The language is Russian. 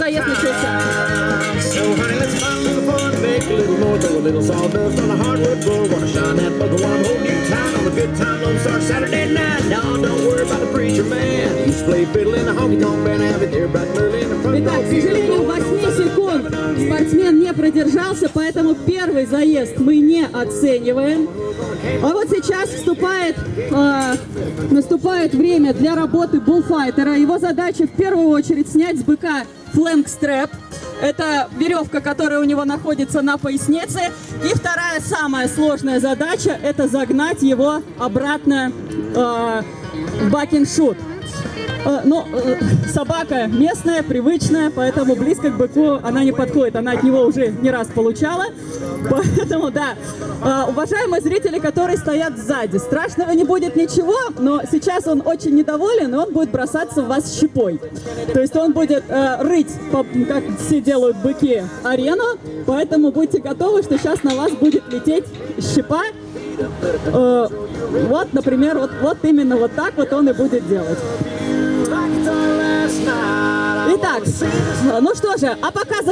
заезд начался. So honey, let's find a little fun, make a little more, throw a little sawdust on a hardwood floor. Wanna shine that buckle one whole new time on a good time, Lone Star Saturday night. No, don't worry about the preacher man. He used to play fiddle in the honky-tonk band, have it there bright and early in the front Итак, door. к сожалению, 8 секунд спортсмен не продержался, поэтому первый заезд мы не оцениваем. А вот сейчас наступает время для работы буллфайтера. Его задача в первую очередь снять с быка флэнг-стрэп. Это веревка, которая у него находится на пояснице. И вторая, самая сложная задача, это загнать его обратно в бак-н-шут. Собака местная, привычная, поэтому близко к быку она не подходит. Она от него уже не раз получала. Поэтому, да, уважаемые зрители, которые стоят сзади, страшного не будет ничего, но сейчас он очень недоволен, и он будет бросаться в вас щепой. То есть он будет рыть, как все делают быки, арену, поэтому будьте готовы, что сейчас на вас будет лететь щепа. Вот, например, вот именно вот так вот он и будет делать. Итак, ну что же, а пока